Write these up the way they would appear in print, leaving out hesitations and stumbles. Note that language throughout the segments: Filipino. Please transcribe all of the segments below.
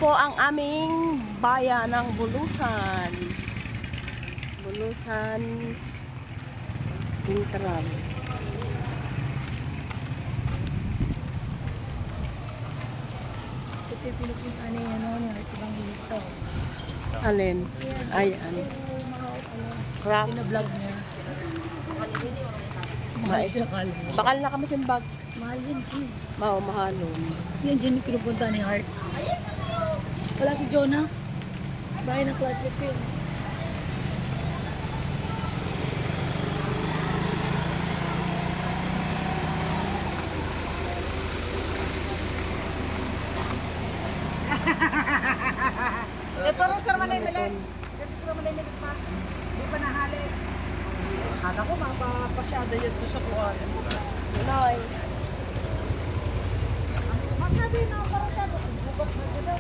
po ang aming bayan ng Bulusan. Bulusan Sentral. Ito yung pinupunta niya yung ibang listo. Alin? Ayan. Crack. Pina-vlog niya. Mahal siya kala. Bakal na kami simbag. Mahal yan, Jim. Mahalon. Yan, Jim yung pinupunta ni Heart. Wala si Jonah. Bahay ng classmate ko yun. Ito rin sir Manay Milen. Ito sir Manay Milen pa. Di pa nahali. Akala ko mapapasyada yan doon sa kuwan. Noy. Masabi na para siya doon. Bubak na dito.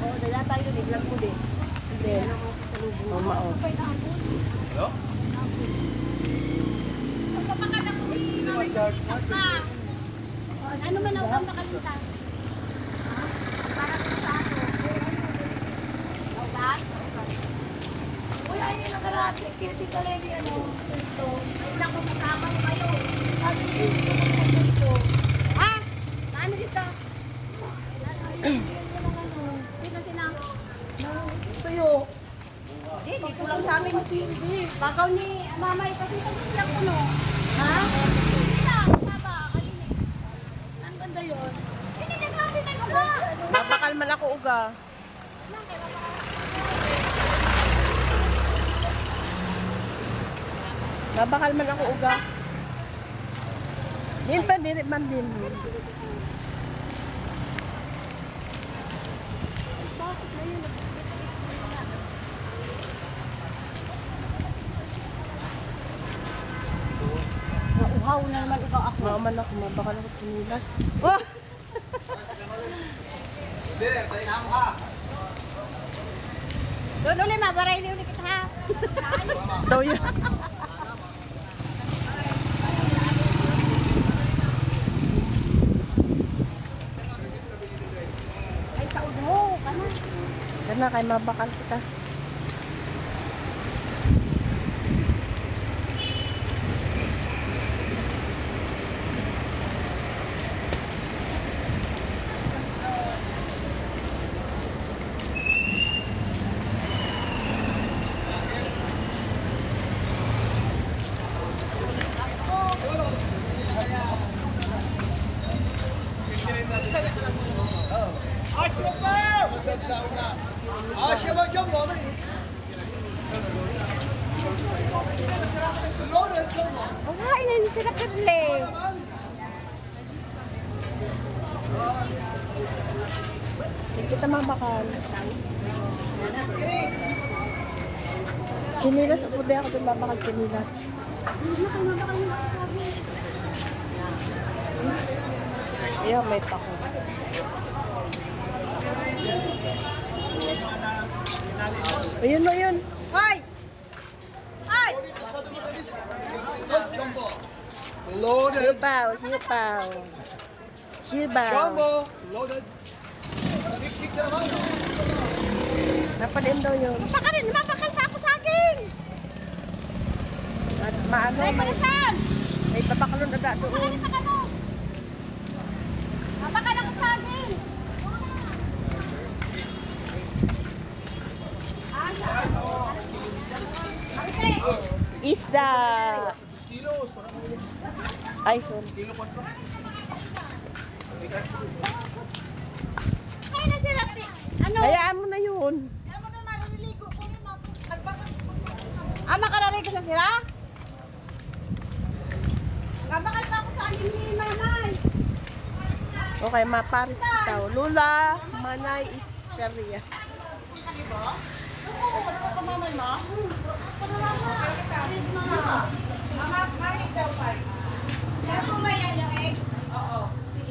Oh, dala tayo ni vlog mo din. Hindi. Mama oh. Hello? Ano man ang utang nakalimutan? Para sa ano? Utang? Uy, ay nila karate. Kaya tita Lenny, ano? Ito. Ay, naku, kasama mo kayo. Sabi ko, ito. Ha? Ano dito? Sino sina? Tuyo. Di, dito lang sa amin. Bagaw ni mama kasi lang ko no. Ha? Sila, tama, kanina. Saan banda yun? Hindi naglasin na ba? Mabakal man ako uga. Mabakal man ako uga. Din pa din man din. Nauhaw na naman ikaw ako. Maaman ako, mabakal ako sinilas. Hindi, sa inam ka. Doon ulit, mabaray ulit kita ha. Daw yun. Ay, taon mo, kana. Kana kay mabakal kita. Wala, ini sila kadle. Hindi kita mabakal. Sinilas ako din ako din mabakal sinilas. Ayan, may pako. Ayun na yun. Hoy! Hoy! Loaded. Sipaw, sipaw. Sipaw. Jumbo. Loaded. 6-6 naman. Napalim daw yun. Mapakarin, mapakal sa ako saging! At maano, Ay, may, kalasan! may papakalon na da doon. Mapakarin sa kano! Mapakal ako saging! Isda. Ay, sorry. Kaya na sila, ano? Hayaan mo na yun. Kaya mo na mariligo ko yun. Ah, makararigo sa sila? Mapakal pa ako saging ni Manay. Okay, maparis daw. Lula, Manay, Isteria. Kaya kumayan yung egg.